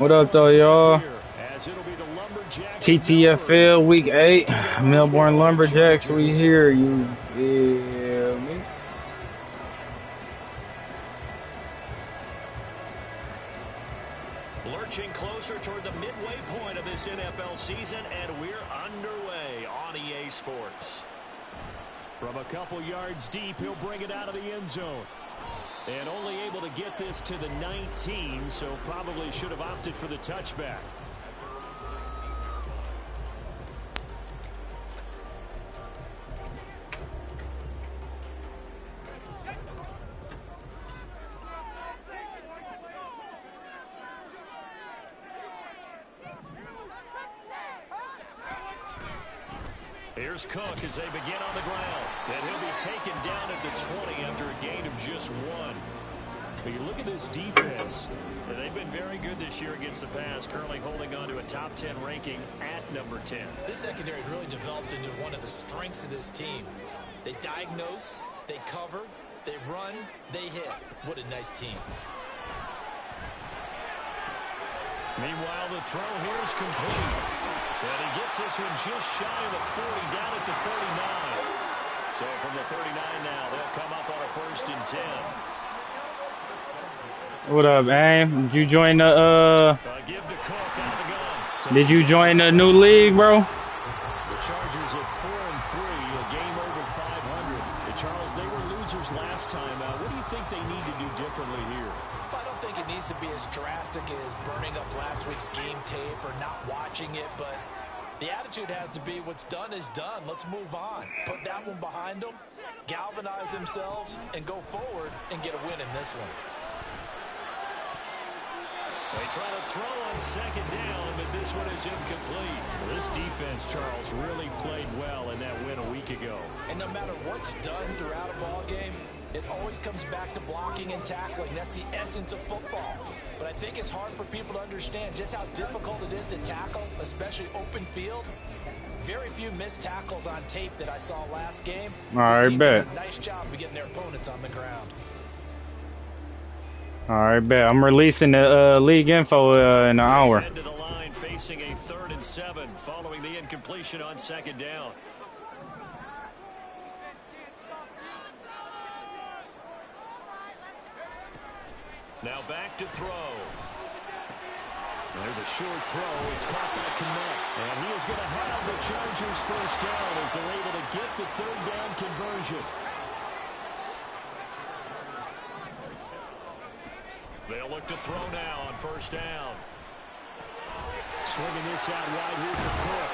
What up, though, y'all? TTFL Week 8, Melbourne Lumberjacks. We here. You feel me? Lurching closer toward the midway point of this NFL season, and we're underway on EA Sports. From a couple yards deep, he'll bring it out of the end zone. And only able to get this to the 19, so probably should have opted for the touchback. Here's Cook as they begin on the ground. And he'll be taken down at the 20 after a gain of just 1. But you look at this defense. They've been very good this year against the pass, currently holding on to a top 10 ranking at number 10. This secondary has really developed into one of the strengths of this team. They diagnose, they cover, they run, they hit. What a nice team. Meanwhile, the throw here is complete. And he gets this one just shy of the 40, down at the 39. So from the 39 now, they'll come up on a 1st and 10. What up, Aim? Did you join the Give to Cook out of the gun. Did you join the new league, bro? The Chargers at 4-3, a game over 500. The Charles, they were losers last time. What do you think they need to do differently here? I don't think it needs to be as drastic as burning up last week's game tape or not watching it, but the attitude has to be what's done is done. Let's move on. Put that one behind them, galvanize themselves, and go forward and get a win in this one. They try to throw on 2nd down, but this one is incomplete. This defense, Charles, really played well in that win a week ago. And no matter what's done throughout a ball game, it always comes back to blocking and tackling. That's the essence of football. But I think it's hard for people to understand just how difficult it is to tackle, especially open field. Very few missed tackles on tape that I saw last game. All right, bet. Does a nice job of getting their opponents on the ground. All right, bet. I'm releasing the league info in an hour. End of the line, facing a 3rd and 7, following the incompletion on 2nd down. Now back to throw. There's a short throw. It's caught by Kmet. And he is going to have the Chargers 1st down as they're able to get the 3rd down conversion. They'll look to throw now on 1st down. Swinging this out wide here for Cook.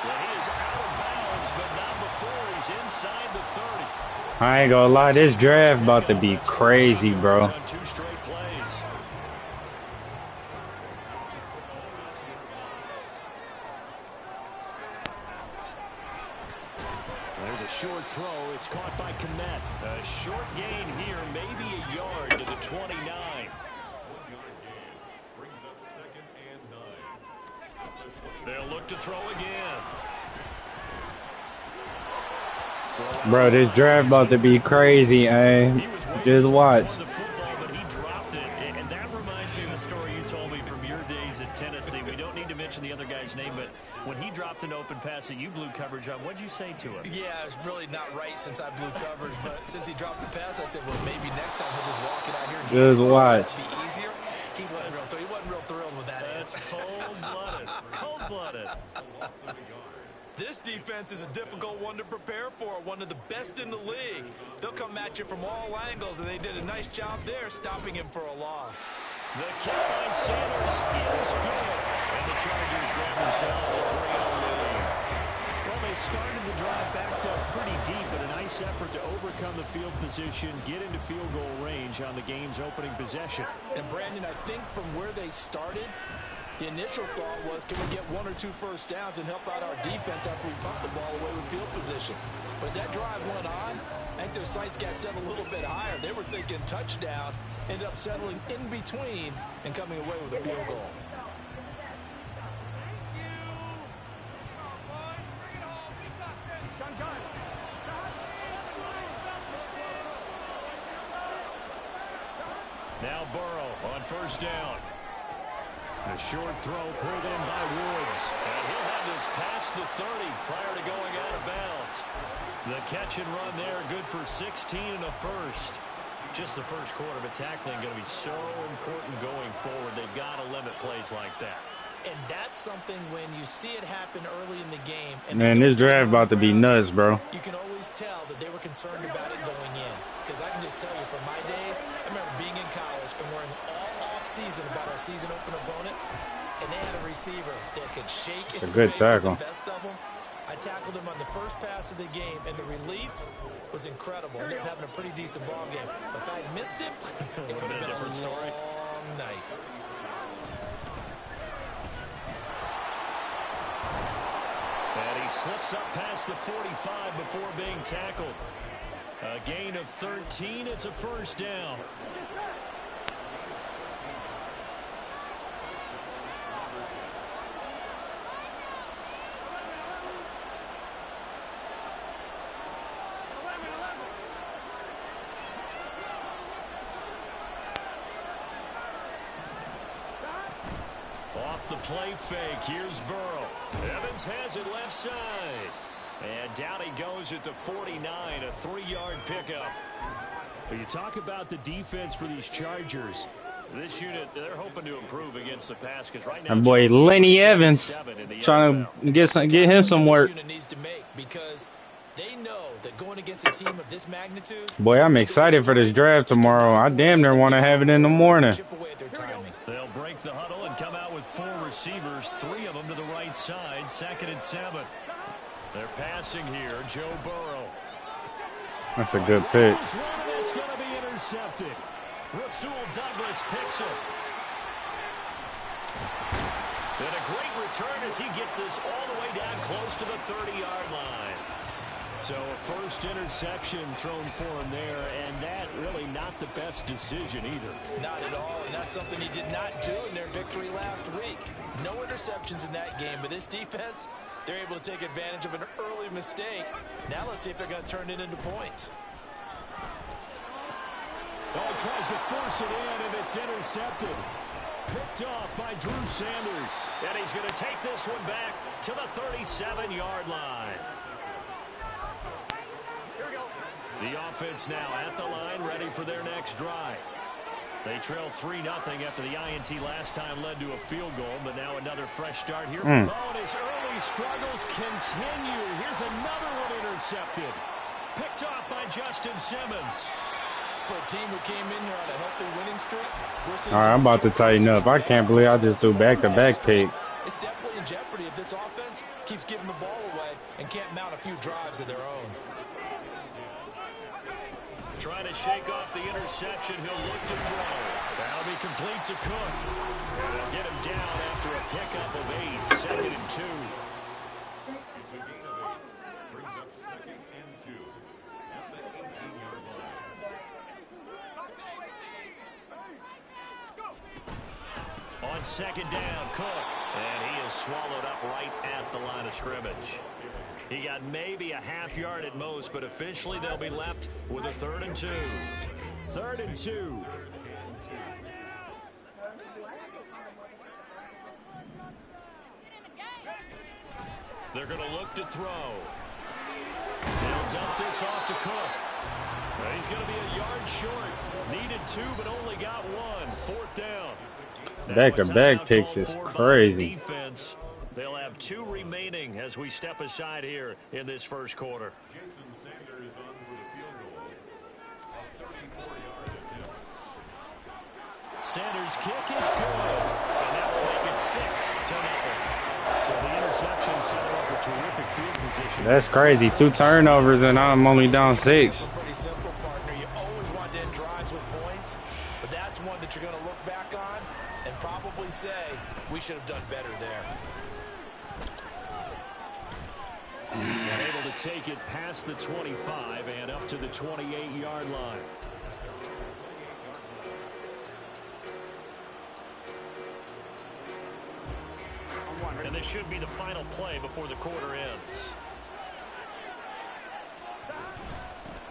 Well, he is out of bounds, but not before he's inside the 30. I ain't gonna lie, this draft about to be crazy, bro. On 2 straight plays. There's a short throw. It's caught by Kmet. A short gain here, maybe a yard to the 29. They'll look to throw again. Bro, this draft about to be crazy, eh? Just watch. He dropped it, and that reminds me of the story you told me from your days at Tennessee. We don't need to mention the other guy's name, but when he dropped an open pass that you blew coverage on, what'd you say to him? Yeah, it's really not right since I blew coverage, but since he dropped the pass, I said, well, maybe next time he'll just walk it out here and Just watch. be easier. He wasn't real thrilled with that. That's cold-blooded. Cold-blooded. This defense is a difficult one to prepare for, one of the best in the league. They'll come at you from all angles, and they did a nice job there stopping him for a loss. The kick by Sanders is good, and the Chargers grab themselves a 3-0 lead. Well, they started the drive backed up pretty deep, but a nice effort to overcome the field position, get into field goal range on the game's opening possession. And Brandon, I think from where they started, the initial thought was, can we get 1 or 2 first downs and help out our defense after we pump the ball away with field position? But as that drive went on, I think their sights got set a little bit higher. They were thinking touchdown, ended up settling in between and coming away with a field goal. Now Burrow on 1st down. A short throw pulled in by Woods. And he'll have this past the 30 prior to going out of bounds. The catch and run there, good for 16 and a first. Just the first quarter, but tackling going to be so important going forward. They've got to limit plays like that. And that's something when you see it happen early in the game. And Man, this draft about to be nuts, bro. You can always tell that they were concerned about it going in. Because I can just tell you from my days, I remember being in college and worrying all off-season about our season open opponent. And they had a receiver that could shake It's a good tackle. the best of them. I tackled him on the first pass of the game, and the relief was incredible. Ended up having a pretty decent ball game. But if I had missed him, it would have been a different story. Long night. And he slips up past the 45 before being tackled. A gain of 13. It's a first down. Off the play fake. Here's Burrow. Evans has it left side. And down he goes at the 49, a 3-yard pickup. When you talk about the defense for these Chargers, this unit, they're hoping to improve against the pass because right now, My boy Lenny Evans trying to get him some work. Because they know that going against a team of this magnitude. Boy, I'm excited for this draft tomorrow. I damn near want to have it in the morning. They'll break the huddle and come out with 4 receivers, 3 of them to the right side, 2nd and 7. They're passing here, Joe Burrow. That's a good pick. It's going to be intercepted. Rasul Douglas picks it. And a great return as he gets this all the way down close to the 30-yard line. So a first interception thrown for him there, and that really not the best decision either. Not at all, and that's something he did not do in their victory last week. No interceptions in that game, but this defense, they're able to take advantage of an early mistake. Now let's see if they're going to turn it into points. Oh, he tries to force it in, and it's intercepted. Picked off by Drew Sanders. And he's going to take this one back to the 37-yard line. Here we go. The offense now at the line, ready for their next drive. They trail 3-0 after the INT last time led to a field goal, but now another fresh start here. Oh, and his early struggles continue. Here's another one intercepted. Picked off by Justin Simmons. For a team who came in here on a healthy winning streak. All right, I'm about to tighten up. I can't believe I just threw back-to-back pick. It's definitely in jeopardy if this offense keeps giving the ball away and can't mount a few drives of their own. Trying to shake off the interception. He'll look to throw. That'll be complete to Cook. And they'll get him down after a pickup of 8. 2nd and 2. Brings up 2nd and 2. At the 18-yard line. On 2nd down, Cook. And he is swallowed up right at the line of scrimmage. He got maybe a half yard at most, but officially they'll be left with a 3rd and 2. 3rd and 2. They're going to look to throw. They'll dump this off to Cook. He's going to be a yard short. Needed 2, but only got 1. 4th down. Back-to-back picks is crazy. Defense. They'll have 2 remaining as we step aside here in this first quarter. Jason Sanders on for the field goal. A 34-yard attempt. Sanders' kick is good. And that will make it 6-0. So the interception set up a terrific field position. That's crazy. 2 turnovers and I'm only down 6. Pretty simple, partner. You always want to end drives with points, but that's one that you're going to look back on and probably say, we should have done better there. And able to take it past the 25 and up to the 28-yard line. And this should be the final play before the quarter ends.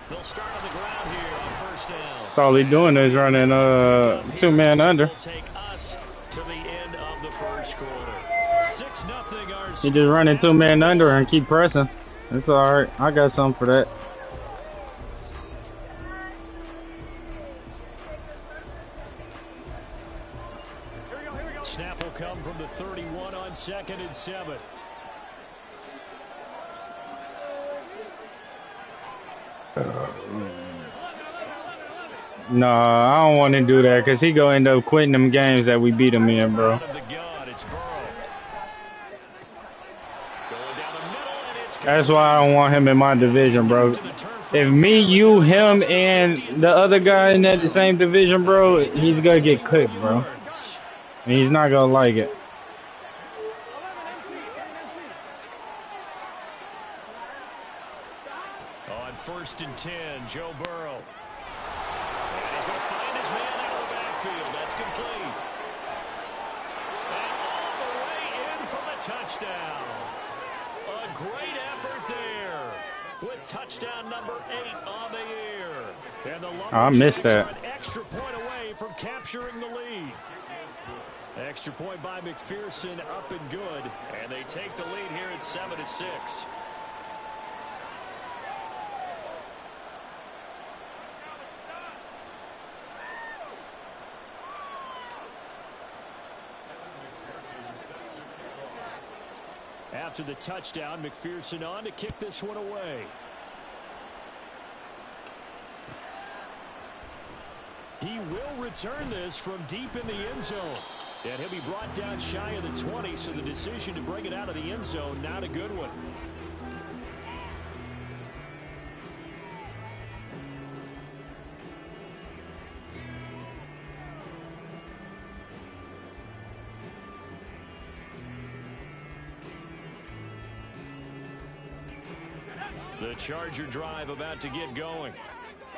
They'll start on the ground here on 1st down. That's all he doing is running 2-man under. Will take us to the end of the first quarter. 6-0 our You just running 2 men under and keep pressing. It's all right. I got something for that. Snap will come from the 31 on 2nd and 7. No, I don't want to do that because he gonna end up quitting them games that we beat him in, bro. That's why I don't want him in my division, bro. If me, you, him, and the other guy in that same division, bro, he's gonna get cooked, bro. And he's not gonna like it. On 1st and 10, Joe Burrow. And he's going to find his man out of the backfield. That's complete. And all the way in for the touchdown. A great effort there with touchdown number 8 on the year. And the I missed that. Lumberjacks are an extra point away from capturing the lead. Extra point by McPherson, up and good. And they take the lead here at 7-6. After the touchdown, McPherson on to kick this one away. He will return this from deep in the end zone. And he'll be brought down shy of the 20, so the decision to bring it out of the end zone, not a good one. The Charger drive about to get going.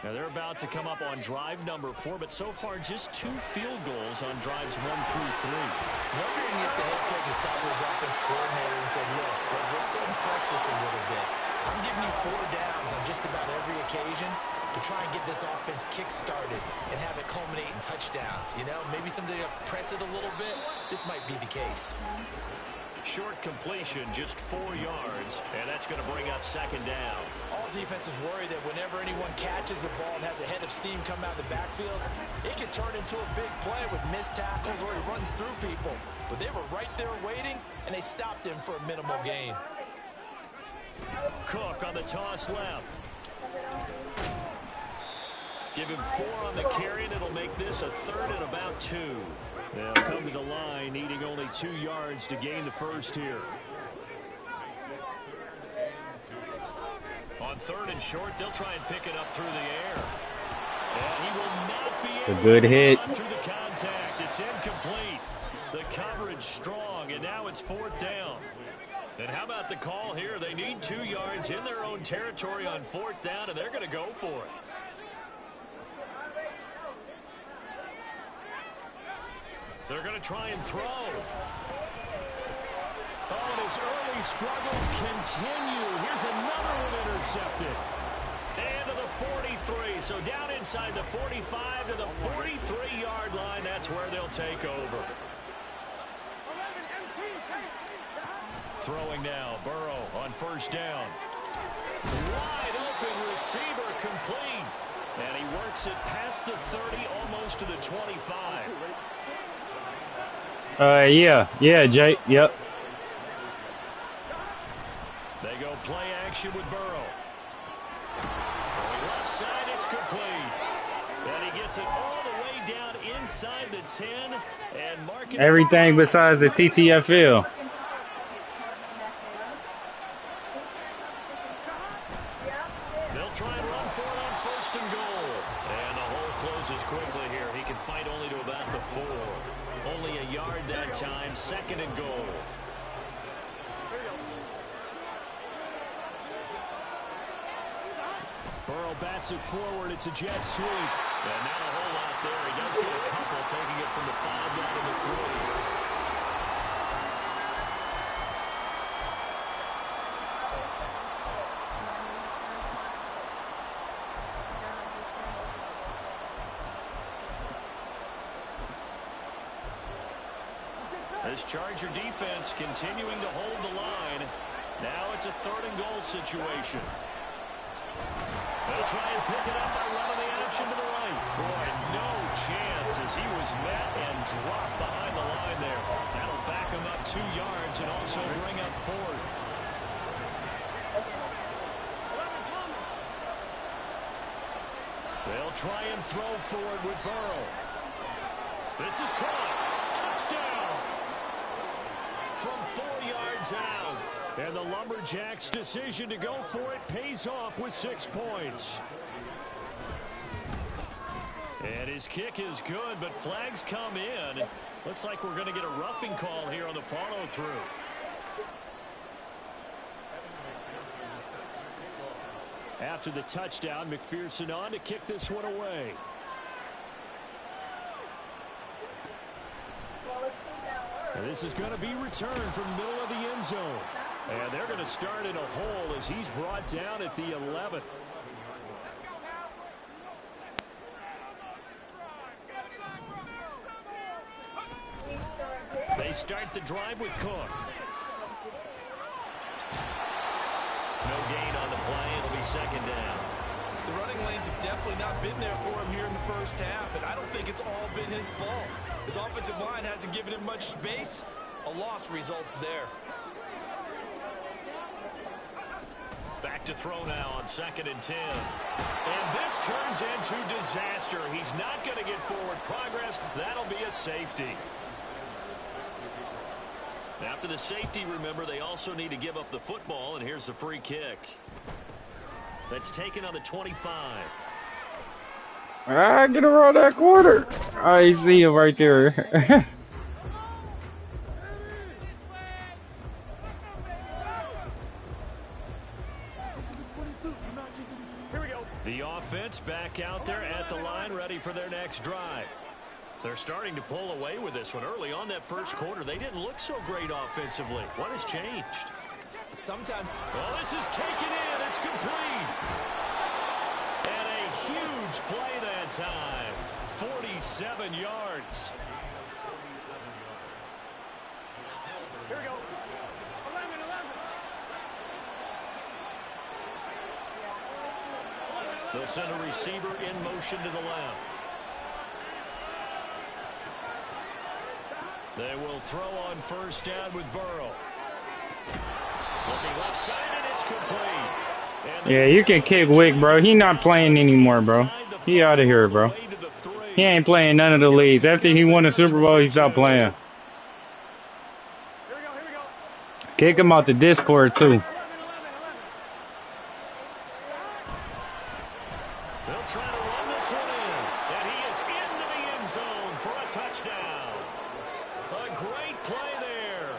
Now they're about to come up on drive number 4, but so far just 2 field goals on drives 1 through 3. Wondering if the head coach is talking to his offense coordinator and said, look, let's go and press this a little bit. I'm giving you 4 downs on just about every occasion to try and get this offense kick-started and have it culminate in touchdowns. You know, maybe something to press it a little bit. This might be the case. Short completion, just 4 yards, and that's going to bring up 2nd down. All defenses worry that whenever anyone catches the ball and has a head of steam come out of the backfield, it can turn into a big play with missed tackles or he runs through people. But they were right there waiting, and they stopped him for a minimal gain. Cook on the toss left. Give him 4 on the carry, and it'll make this a 3rd and about 2. They'll come to the line, needing only 2 yards to gain the first here. On 3rd and short, they'll try and pick it up through the air. And he will not be able a good hit. to through the contact. It's incomplete. The coverage strong, and now it's 4th down. And how about the call here? They need 2 yards in their own territory on 4th down, and they're going to go for it. They're going to try and throw. Oh, and his early struggles continue. Here's another one intercepted. And to the 43. So down inside the 45 to the 43-yard line. That's where they'll take over. Throwing now. Burrow on 1st down. Wide open receiver complete. And he works it past the 30, almost to the 25. Yeah, Jake, yep. They go play action with Burrow. Throwing left side, it's complete. And he gets it all the way down inside the 10 and marking everything besides the TTFL. They'll try and run for it on 1st and goal. And the hole closes quickly here. He can fight only to about the 4. Only a yard that time, 2nd and goal. Burrow bats it forward. It's a jet sweep. And not a whole lot there. He does get a couple, taking it from the 5 down to the 3. This Charger defense continuing to hold the line. Now it's a 3rd and goal situation. They'll try and pick it up by running the option to the right. Boy, no chance as he was met and dropped behind the line there. That'll back him up 2 yards and also bring up 4th. They'll try and throw forward with Burrow. This is caught. Touchdown. From 4 yards out. And the Lumberjacks' decision to go for it pays off with 6 points. And his kick is good, but flags come in. Looks like we're going to get a roughing call here on the follow-through. After the touchdown, McPherson on to kick this one away. And this is going to be returned from the middle of the end zone. And they're going to start in a hole as he's brought down at the 11. They start the drive with Cook. No gain on the play. It'll be 2nd down. The running lanes have definitely not been there for him here in the first half, and I don't think it's all been his fault. His offensive line hasn't given him much space. A loss results there. Back to throw now on 2nd and 10. And this turns into disaster. He's not going to get forward progress. That'll be a safety. After the safety, remember, they also need to give up the football, and here's the free kick. That's taken on the 25. Get around that quarter. I see him right there. The offense back out there at the line, ready for their next drive. They're starting to pull away with this one. Early on that first quarter, they didn't look so great offensively. What has changed? Sometimes. Well, this is taken in. It's complete. And a huge play that time. 47 yards. Here we go. 11. They'll send a receiver in motion to the left. They will throw on 1st down with Burrow. Looking left side, and it's complete. Yeah, you can kick Wick, bro. He not playing anymore, bro. He out of here, bro. He ain't playing none of the leagues. After he won the Super Bowl, he stopped playing. Kick him out the Discord, too. They'll try to run this one in, and he is into the end zone for a touchdown. A great play there.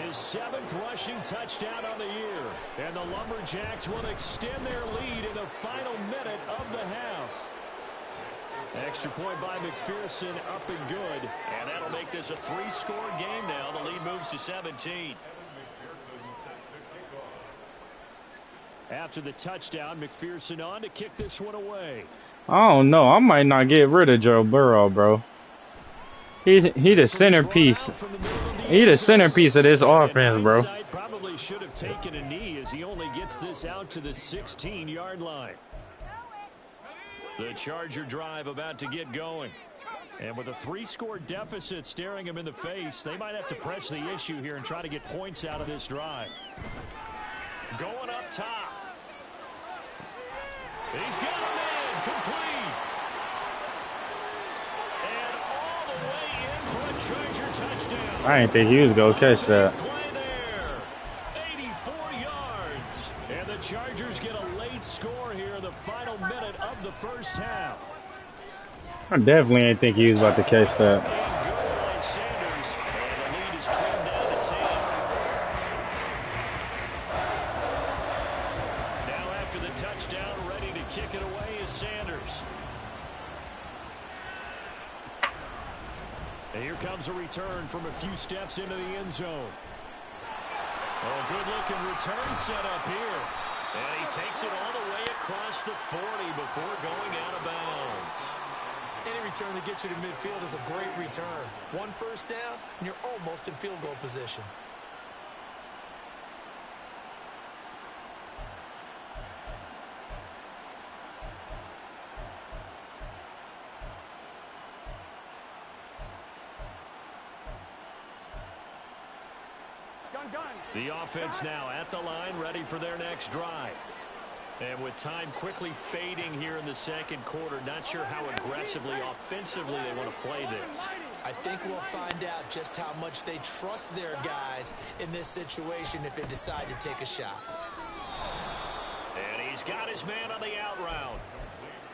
His 7th rushing touchdown on the year. And the Lumberjacks will extend their lead in the final minute of the half. Extra point by McPherson, up and good. And that'll make this a 3-score game now. The lead moves to 17. After the touchdown, McPherson on to kick this one away. I don't know. I might not get rid of Joe Burrow, bro. He the centerpiece. He the centerpiece of this offense, bro. Probably should have taken a knee as he only gets this out to the 16-yard line. The Charger drive about to get going. And with a 3-score deficit staring him in the face, they might have to press the issue here and try to get points out of this drive. Going up top. He's got him in. Complete. And all the way in for a Charger touchdown. I didn't think he was going to catch that. Play there. 84 yards. And the Chargers get a late score here in the final minute of the first half. I definitely didn't think he was about to catch that. Good by Sanders. And the lead is trimmed down to 10. Now after the touchdown, ready to kick it away is Sanders. And here comes a return from a few steps into the end zone. Oh, good-looking return set up here. And he takes it all the way across the 40 before going out of bounds. Any return that gets you to midfield is a great return. One first down, and you're almost in field goal position. The offense now at the line, ready for their next drive. And with time quickly fading here in the second quarter, not sure how aggressively, offensively they want to play this. I think we'll find out just how much they trust their guys in this situation if they decide to take a shot. And he's got his man on the out route.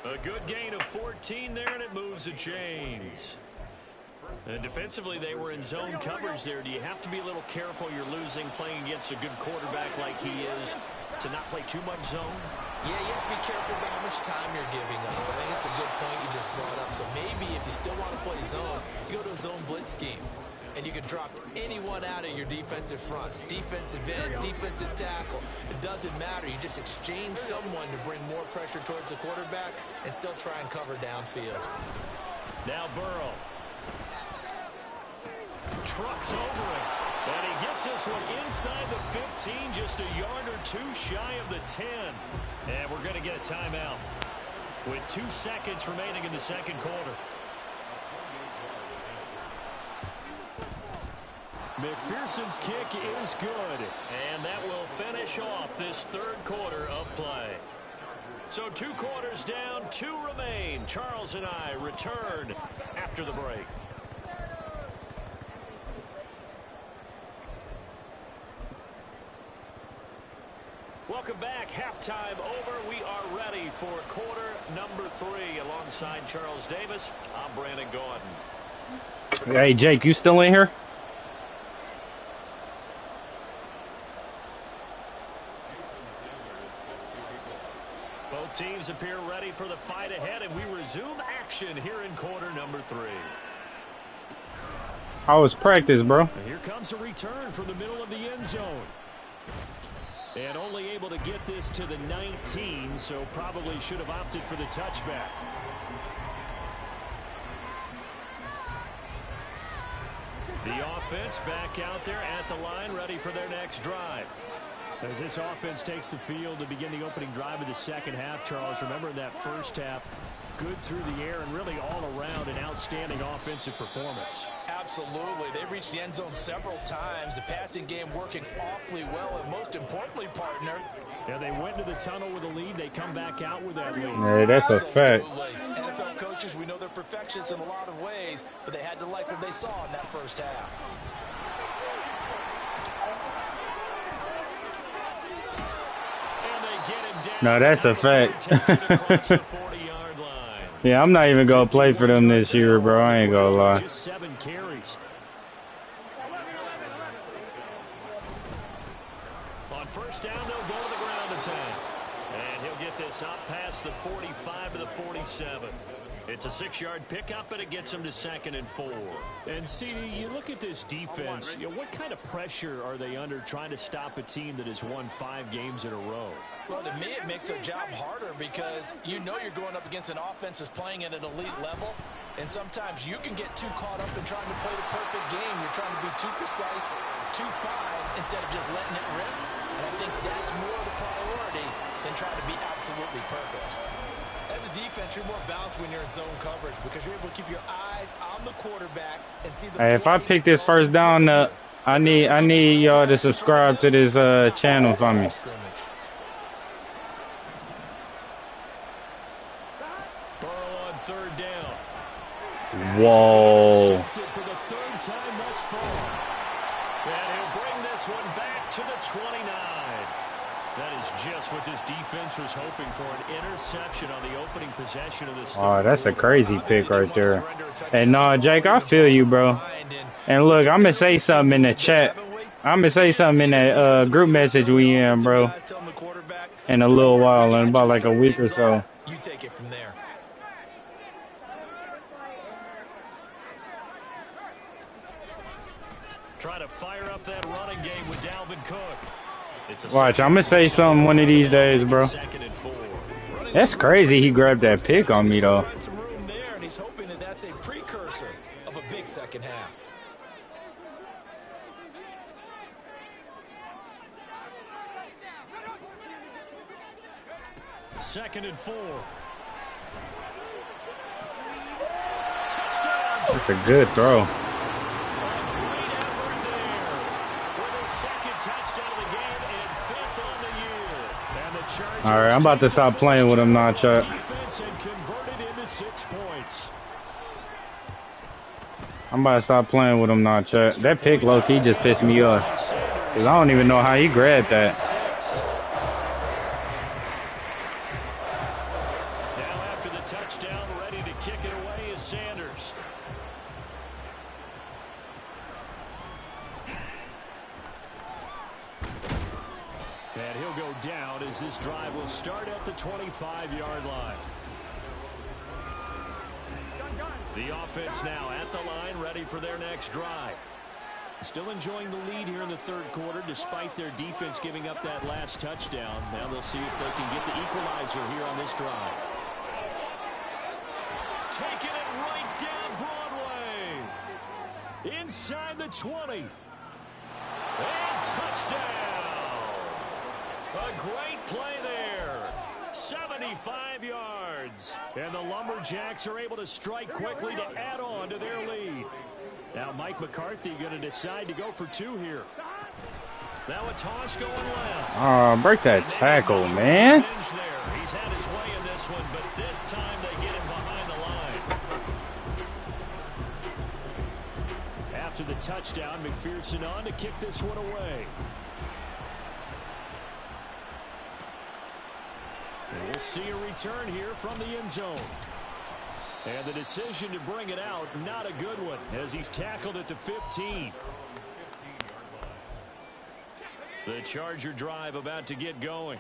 A good gain of 14 there, and it moves the chains. And defensively, they were in zone coverage there. Do you have to be a little careful you're losing playing against a good quarterback like he is to not play too much zone? Yeah, you have to be careful about how much time you're giving up. I think it's a good point you just brought up. So maybe if you still want to play zone, you go to a zone blitz scheme. And you can drop anyone out of your defensive front. Defensive end, defensive tackle. It doesn't matter. You just exchange someone to bring more pressure towards the quarterback and still try and cover downfield. Now Burrow. Trucks over him. And he gets this one inside the 15, just a yard or two shy of the 10. And we're going to get a timeout with 2 seconds remaining in the second quarter. McPherson's kick is good. And that will finish off this third quarter of play. So 2 quarters down, 2 remain. Charles and I return after the break. Welcome back. Halftime over. We are ready for quarter number 3. Alongside Charles Davis, I'm Brandon Gordon. Hey, Jake, you still in here? Both teams appear ready for the fight ahead, and we resume action here in quarter number 3. How was practice, bro? And here comes a return from the middle of the end zone. And only able to get this to the 19, so probably should have opted for the touchback. The offense back out there at the line, ready for their next drive. As this offense takes the field to begin the opening drive of the second half, Charles, remember in that first half, good through the air and really all around an outstanding offensive performance. Absolutely. They reached the end zone several times. The passing game working awfully well, and most importantly, partner. Yeah, they went to the tunnel with a lead. They come back out with that lead. Yeah, that's a fact. NFL coaches, we know they're perfectionists in a lot of ways, but they had to like what they saw in that first half. No, that's a fact. Yeah, I'm not even going to play for them this year, bro. I ain't going to lie. Just 7 carries. On first down, they'll go to the ground attack. And he'll get this up past the 45 to the 47. It's a 6-yard pickup, and it gets him to 2nd and 4. And, CD, you look at this defense, what kind of pressure are they under trying to stop a team that has won 5 games in a row? Well, to me, it makes their job harder because you know you're going up against an offense that's playing at an elite level, and sometimes you can get too caught up in trying to play the perfect game. You're trying to be too precise, too fine, instead of just letting it rip. And I think that's more the priority than trying to be absolutely perfect. As a defense, you're more balanced when you're in zone coverage because you're able to keep your eyes on the quarterback and see the Hey, if I pick this first down up, I need y'all to subscribe to this channel for me. Burrow on 3rd down. Whoa. For the 3rd time thus far. And he'll bring this one back to the 29. That is just what this defense was hoping for, an interception on the opening possession of this. Oh, that's a crazy pick right there. And no, Jake, I feel you, bro. And look, I'm going to say something in the chat. I'm going to say something in that group message we in, bro, in a little while, in about like a week or so. You take it from there. Try to fire up that running game with Dalvin Cook. Watch, I'm going to say something one of these days, bro. That's crazy he grabbed that pick on me, though. Some room there, and he's hoping second half. Second and 4. That's a good throw. All right, I'm about to stop playing with him now, Chuck. I'm about to stop playing with him now, Chuck. That pick low-key just pissed me off. Because I don't even know how he grabbed that. Now after the touchdown, ready to kick it away is Sanders. And he'll go down as this drive will start at the 25-yard line. The offense now at the line, ready for their next drive. Still enjoying the lead here in the third quarter, despite their defense giving up that last touchdown. Now they'll see if they can get the equalizer here on this drive. Taking it right down Broadway. Inside the 20. And touchdown. A great play there. 75 yards. And the Lumberjacks are able to strike quickly to add on to their lead. Now Mike McCarthy going to decide to go for 2 here. Now a toss going left. Oh, break that tackle, man. He's had his way in this one, but this time they get him behind the line. After the touchdown, McPherson on to kick this one away. And we'll see a return here from the end zone. And the decision to bring it out, not a good one, as he's tackled at the 15. The Charger drive about to get going.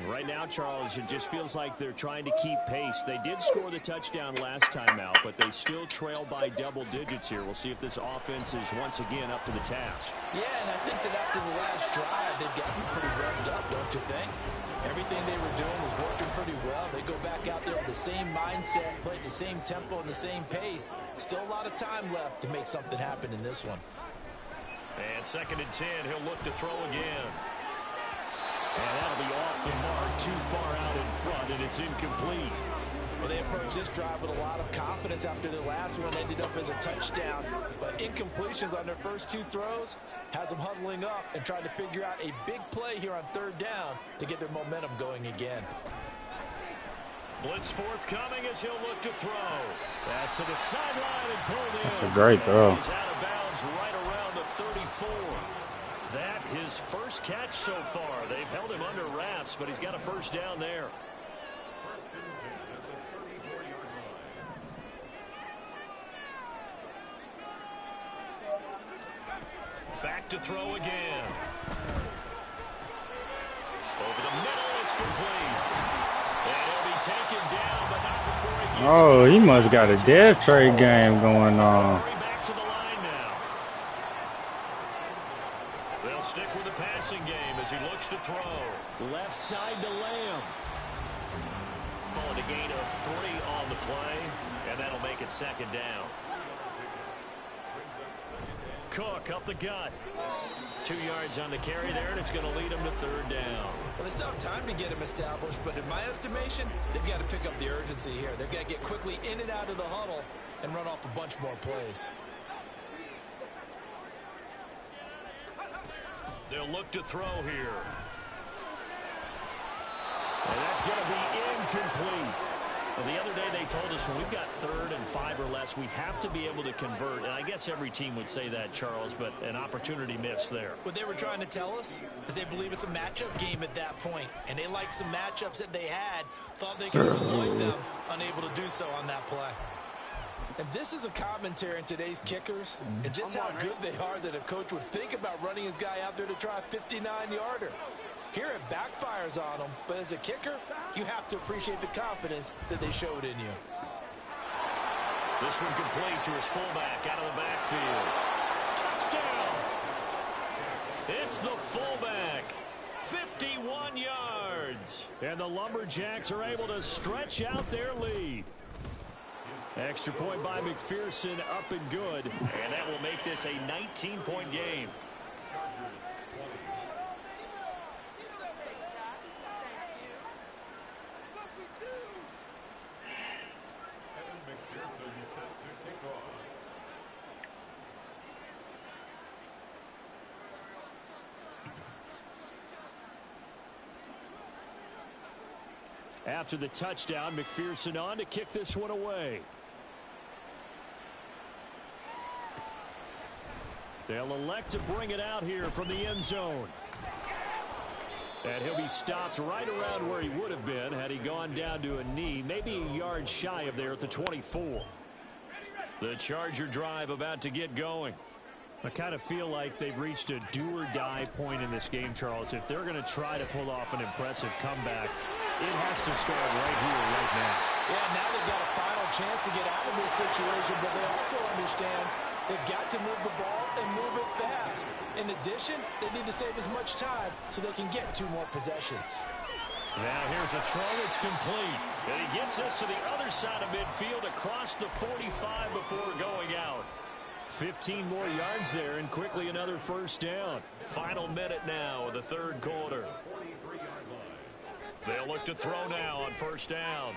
Right now, Charles, it just feels like they're trying to keep pace. They did score the touchdown last time out, but they still trail by double digits here. We'll see if this offense is once again up to the task. Yeah, and I think that after the last drive, they've gotten pretty revved up, don't you think? Everything they were doing was working pretty well. They go back out there with the same mindset, play at the same tempo and the same pace. Still a lot of time left to make something happen in this one. And second and 10, he'll look to throw again. And that'll be off the mark, too far out in front, and it's incomplete. Well, they approached this drive with a lot of confidence after their last one ended up as a touchdown. But incompletions on their first 2 throws has them huddling up and trying to figure out a big play here on third down to get their momentum going again. Blitz forthcoming as he'll look to throw. Pass to the sideline and pulled in. That's a great throw. He's out of bounds right around the 34. That his first catch so far. They've held him under wraps, but he's got a first down there. Back to throw again. Over the middle, it's complete. And he'll be taken down, but not before he gets Oh, he must got a death trade game going on. back to the line now. They'll stick with the passing game as he looks to throw. Left side to Lamb. Calling a gain of 3 on the play, and that'll make it second down. Cook up the gut. 2 yards on the carry there, and it's going to lead him to third down. Well, they still have time to get him established, but in my estimation, they've got to pick up the urgency here. They've got to get quickly in and out of the huddle and run off a bunch more plays. They'll look to throw here. And that's going to be incomplete. Well, the other day they told us when we've got 3rd and 5 or less, we have to be able to convert. And I guess every team would say that, Charles, but an opportunity missed there. What they were trying to tell us is they believe it's a matchup game at that point, and they liked some matchups that they had, thought they could exploit them, unable to do so on that play. And this is a commentary on today's kickers and just how good they are that a coach would think about running his guy out there to try a 59-yarder. Here it backfires on them, but as a kicker, you have to appreciate the confidence that they showed in you. This one complete to his fullback out of the backfield. Touchdown! It's the fullback. 51 yards. And the Lumberjacks are able to stretch out their lead. Extra point by McPherson, up and good. And that will make this a 19-point game. After the touchdown, McPherson on to kick this one away. They'll elect to bring it out here from the end zone. And he'll be stopped right around where he would have been had he gone down to a knee, maybe a yard shy of there at the 24. The Charger drive about to get going. I kind of feel like they've reached a do-or-die point in this game, Charles. If they're going to try to pull off an impressive comeback, it has to start right here, right now. Yeah, now they've got a final chance to get out of this situation, but they also understand they've got to move the ball and move it fast. In addition, they need to save as much time so they can get 2 more possessions. Now here's a throw. It's complete. And he gets us to the other side of midfield across the 45 before going out. 15 more yards there and quickly another first down. Final minute now of the third quarter. They'll look to throw now on first down.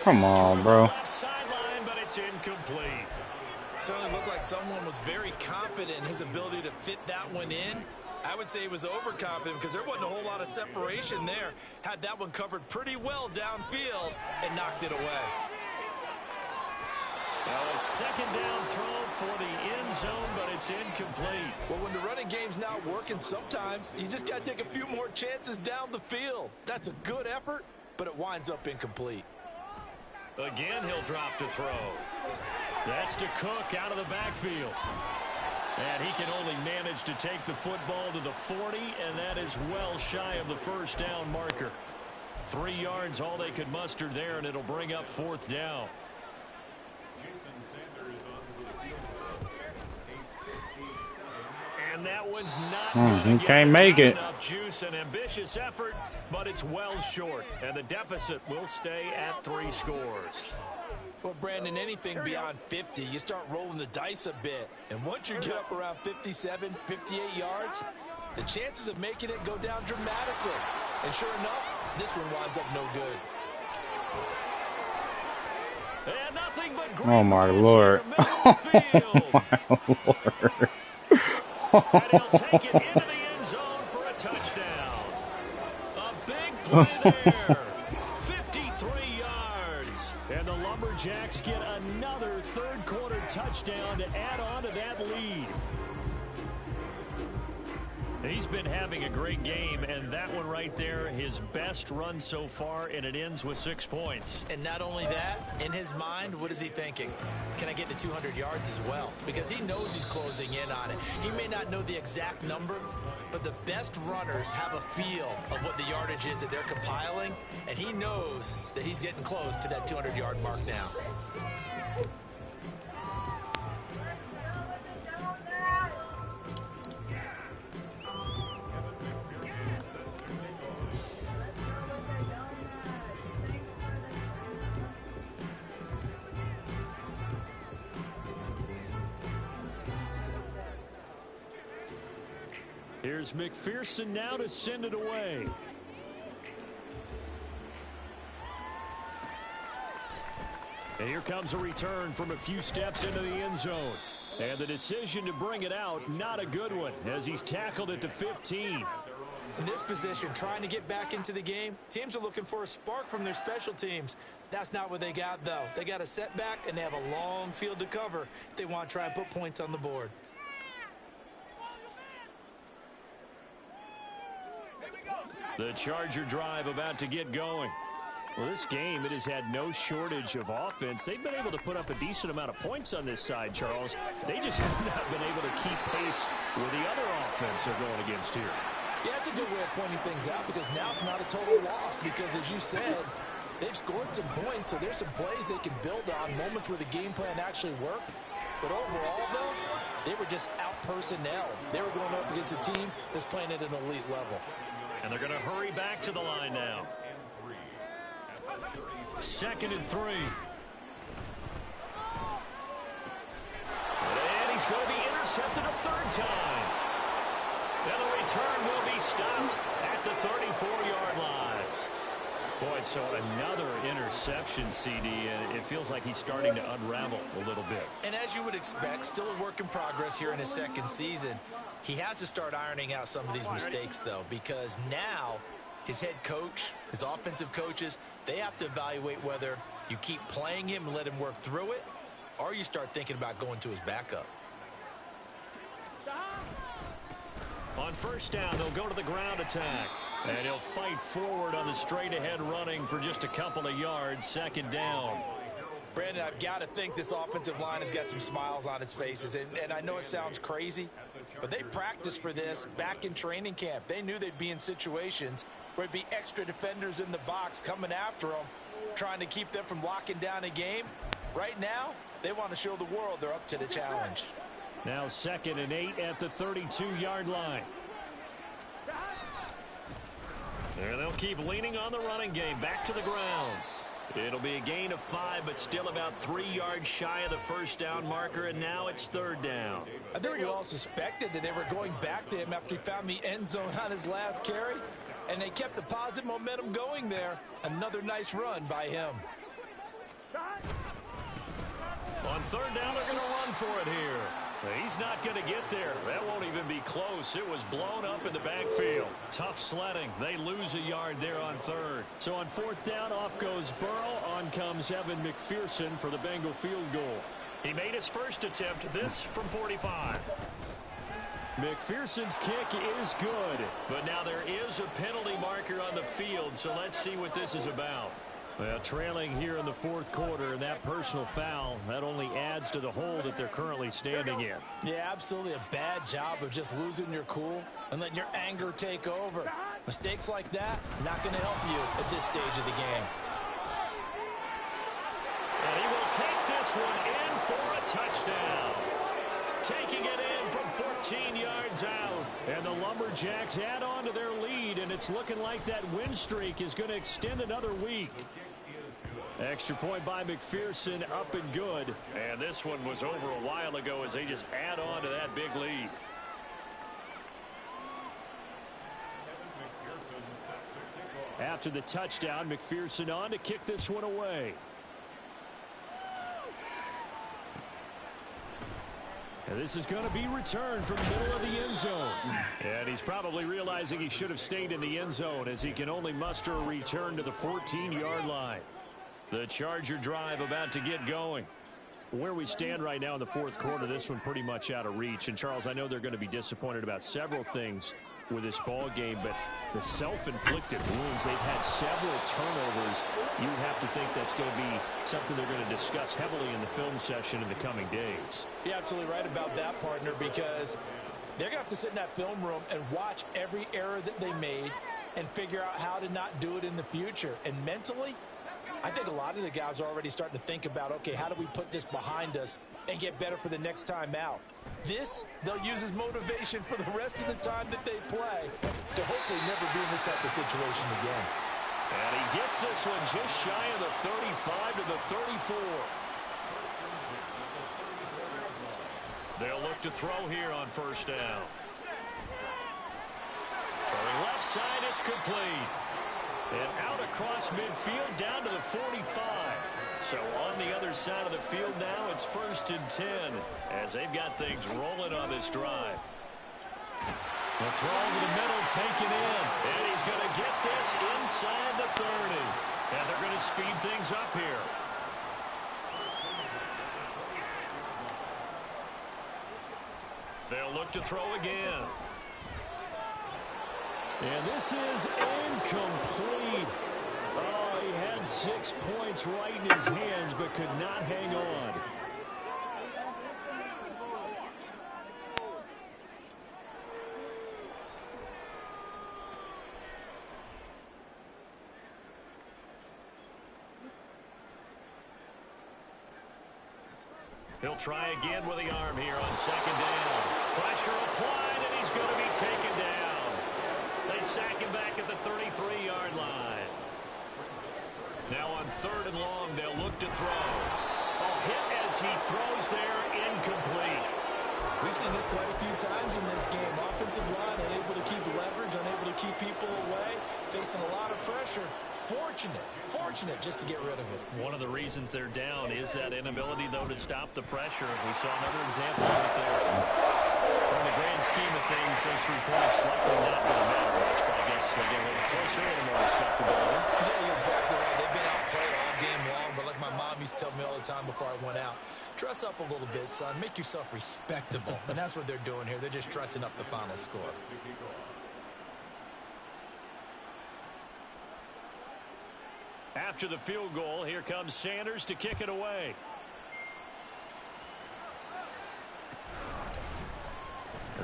Come on, bro. Left sideline, but it's incomplete. Certainly looked like someone was very confident in his ability to fit that one in. I would say he was overconfident because there wasn't a whole lot of separation there. Had that one covered pretty well downfield and knocked it away. Well, a second down throw for the end zone, but it's incomplete. Well, when the running game's not working, sometimes you just got to take a few more chances down the field. That's a good effort, but it winds up incomplete. Again, he'll drop to throw. That's to Cook out of the backfield. And he can only manage to take the football to the 40, and that is well shy of the first down marker. 3 yards, all they could muster there, and it'll bring up fourth down. And that one's not He can't make it. Enough juice and ambitious effort, but it's well short, and the deficit will stay at 3 scores. Well, Brandon, anything beyond 50, you start rolling the dice a bit. And once you get up around 57, 58 yards, the chances of making it go down dramatically. And sure enough, this one winds up no good. And nothing but Oh, my Lord. Oh, my Lord. And he'll take it into the end zone for a touchdown. A big play there. 53 yards. And the Lumberjacks get another third-quarter touchdown to add on to that lead. He's been having a great game, and that one right there, his best run so far, and it ends with 6 points. And not only that, in his mind, what is he thinking? Can I get to 200 yards as well? Because he knows he's closing in on it. He may not know the exact number, but the best runners have a feel of what the yardage is that they're compiling, and he knows that he's getting close to that 200-yard mark now. Here's McPherson now to send it away. And here comes a return from a few steps into the end zone. And the decision to bring it out, not a good one, as he's tackled at the 15. In this position, trying to get back into the game, teams are looking for a spark from their special teams. That's not what they got, though. They got a setback, and they have a long field to cover if they want to try and put points on the board. The Charger drive about to get going. Well, this game, it has had no shortage of offense. They've been able to put up a decent amount of points on this side, Charles. They just have not been able to keep pace with the other offense they're going against here. Yeah, that's a good way of pointing things out because now it's not a total loss because, as you said, they've scored some points, so there's some plays they can build on, moments where the game plan actually worked. But overall, though, they were just out-personnel. They were going up against a team that's playing at an elite level. And they're going to hurry back to the line now. 2nd and 3. And he's going to be intercepted a 3rd time. And the return will be stopped at the 34-yard line. Boy, so another interception, CD, and it feels like he's starting to unravel a little bit. And as you would expect, still a work in progress here in his 2nd season. He has to start ironing out some of these mistakes, though, because now his head coach, his offensive coaches, they have to evaluate whether you keep playing him and let him work through it, or you start thinking about going to his backup. On 1st down, they'll go to the ground attack. And he'll fight forward on the straight-ahead running for just a couple of yards. 2nd down. Brandon, I've got to think this offensive line has got some smiles on its faces. And I know it sounds crazy, but they practiced for this back in training camp. They knew they'd be in situations where it'd be extra defenders in the box coming after them, trying to keep them from locking down a game. Right now, they want to show the world they're up to the challenge. Now 2nd and 8 at the 32-yard line. There they'll keep leaning on the running game. Back to the ground. It'll be a gain of 5, but still about 3 yards shy of the 1st down marker, and now it's 3rd down. I think we all suspected that they were going back to him after he found the end zone on his last carry, and they kept the positive momentum going there. Another nice run by him. On 3rd down, they're going to run for it here. He's not going to get there. That won't even be close. It was blown up in the backfield. Tough sledding. They lose a yard there on 3rd. So on 4th down, off goes Burrow. On comes Evan McPherson for the Bengal field goal. He made his first attempt, this from 45. McPherson's kick is good, but now there is a penalty marker on the field, so let's see what this is about. Well, trailing here in the 4th quarter, and that personal foul, that only adds to the hole that they're currently standing in. Yeah, absolutely a bad job of just losing your cool and letting your anger take over. Mistakes like that, not going to help you at this stage of the game. And he will take this one in for a touchdown. Taking it in from 14 yards out. And the Lumberjacks add on to their lead, and it's looking like that win streak is going to extend another week. Extra point by McPherson, up and good. And this one was over a while ago as they just add on to that big lead. After the touchdown, McPherson on to kick this one away. And this is going to be returned from the middle of the end zone. And he's probably realizing he should have stayed in the end zone as he can only muster a return to the 14-yard line. The Charger drive about to get going. Where we stand right now in the 4th quarter, this one pretty much out of reach. And, Charles, I know they're going to be disappointed about several things with this ball game, but the self-inflicted wounds, they've had several turnovers. You would have to think that's going to be something they're going to discuss heavily in the film session in the coming days. You're absolutely right about that, partner, because they're going to have to sit in that film room and watch every error that they made and figure out how to not do it in the future. And mentally, I think a lot of the guys are already starting to think about, okay, how do we put this behind us and get better for the next time out? This, they'll use as motivation for the rest of the time that they play to hopefully never be in this type of situation again. And he gets this one just shy of the 35 to the 34. They'll look to throw here on 1st down. Throwing left side, it's complete. And out across midfield down to the 45. So on the other side of the field now, it's 1st and 10 as they've got things rolling on this drive. The throw over the middle taken in. And he's going to get this inside the 30. And they're going to speed things up here. They'll look to throw again. And this is incomplete. Oh, he had 6 points right in his hands, but could not hang on. He'll try again with the arm here on 2nd down. Pressure applied, and he's going to be taken down. They sack him back at the 33-yard line. Now on 3rd and long, they'll look to throw. Hit as he throws there, incomplete. We've seen this quite a few times in this game. Offensive line unable to keep leverage, unable to keep people away, facing a lot of pressure. Fortunate just to get rid of it. One of the reasons they're down is that inability, though, to stop the pressure. We saw another example of it there. In the grand scheme of things, those 3 points likely not going to matter much, but I guess they get a little closer and more respectability. Yeah, you're exactly right. They've been outplayed all game long, but like my mom used to tell me all the time before I went out, dress up a little bit, son. Make yourself respectable. And that's what they're doing here. They're just dressing up the final score. After the field goal, here comes Sanders to kick it away.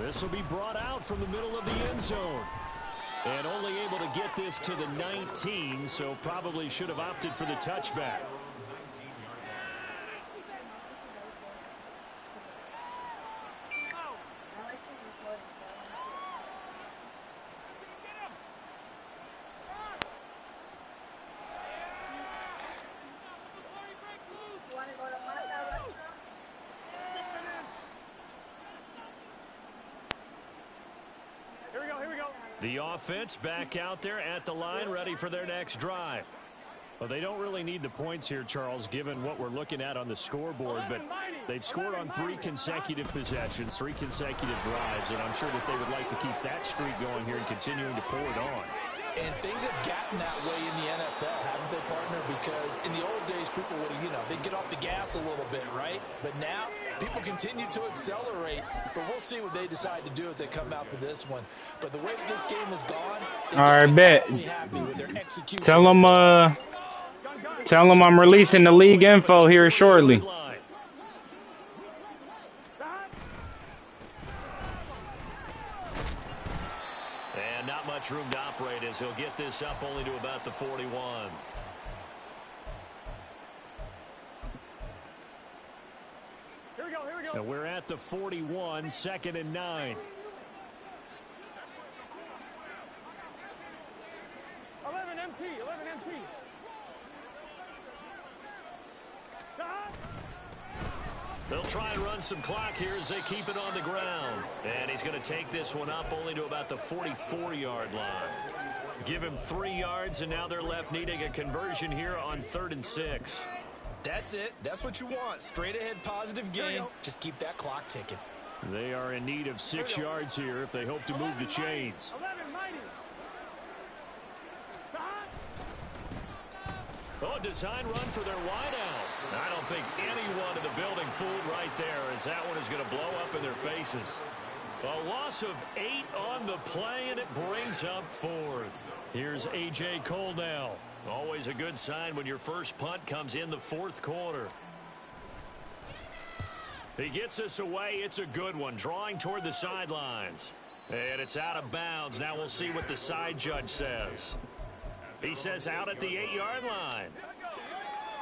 This will be brought out from the middle of the end zone. And only able to get this to the 19, so probably should have opted for the touchback. The offense back out there at the line, ready for their next drive. Well, they don't really need the points here, Charles, given what we're looking at on the scoreboard, but they've scored on 3 consecutive possessions, 3 consecutive drives, and I'm sure that they would like to keep that streak going here and continuing to pour it on. And things have gotten that way in the NFL, haven't they, partner? Because in the old days, people would, they'd get off the gas a little bit, right? But now, people continue to accelerate. But we'll see what they decide to do as they come out for this one. But the way that this game has gone, all right, bet. Happy with their execution. Tell them I'm releasing the league info here shortly. And not much room to operate as he'll get this up only to about the 41. Here we go. And we're at the 41, 2nd and 9. 11 MT. They'll try and run some clock here as they keep it on the ground. And he's going to take this one up only to about the 44-yard line. Give him 3 yards, and now they're left needing a conversion here on 3rd and 6. That's it. That's what you want. Straight ahead positive game. Just keep that clock ticking. They are in need of 6 yards here if they hope to move the chains. 11, mighty. Oh, design run for their wideout. I don't think anyone in the building fooled right there, as that one is going to blow up in their faces. A loss of 8 on the play, and it brings up 4th. Here's A.J. Cole now. Always a good sign when your first punt comes in the 4th quarter. He gets us away. It's a good one, drawing toward the sidelines. And it's out of bounds. Now we'll see what the side judge says. He says out at the 8-yard line.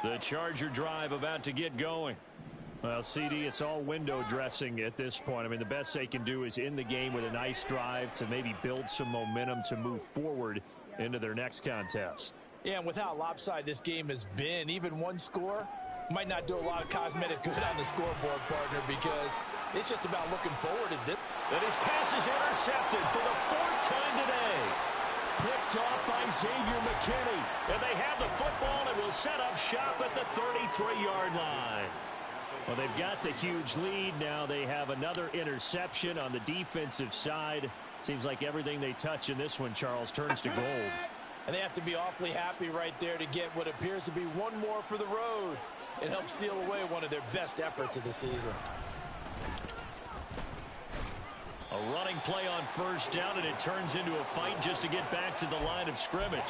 The Charger drive about to get going. Well, CD, it's all window dressing at this point. I mean, the best they can do is end the game with a nice drive to maybe build some momentum to move forward into their next contest. Yeah, and with how lopsided this game has been, even one score might not do a lot of cosmetic good on the scoreboard, partner, because it's just about looking forward to this. And his pass is intercepted for the 4th time today. Picked off by Xavier McKinney. And they have the football and will set up shop at the 33-yard line. Well, they've got the huge lead. Now they have another interception on the defensive side. Seems like everything they touch in this one, Charles, turns to gold. And they have to be awfully happy right there to get what appears to be one more for the road. It helps seal away one of their best efforts of the season. A running play on 1st down, and it turns into a fight just to get back to the line of scrimmage.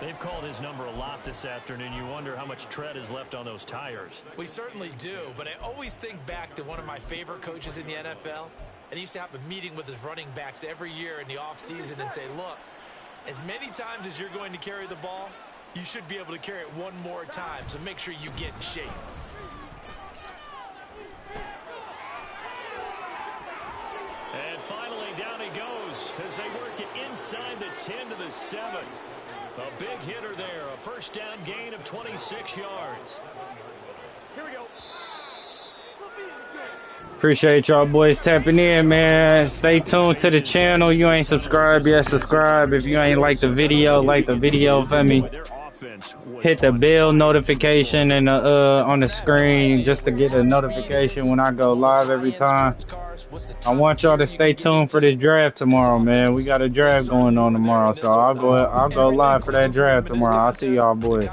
They've called his number a lot this afternoon. You wonder how much tread is left on those tires. We certainly do, but I always think back to one of my favorite coaches in the NFL. And he used to have a meeting with his running backs every year in the offseason and say, look, as many times as you're going to carry the ball, you should be able to carry it one more time, so make sure you get in shape. And finally, down he goes as they work it inside the 10 to the 7. A big hitter there. A first down gain of 26 yards. Here we go. Appreciate y'all boys tapping in, man. Stay tuned to the channel. You ain't subscribed yet, subscribe. If you ain't like the video for me. Hit the bell notification and on the screen just to get a notification when I go live every time. I want y'all to stay tuned for this draft tomorrow, man. We got a draft going on tomorrow, so I'll go live for that draft tomorrow. I'll see y'all boys.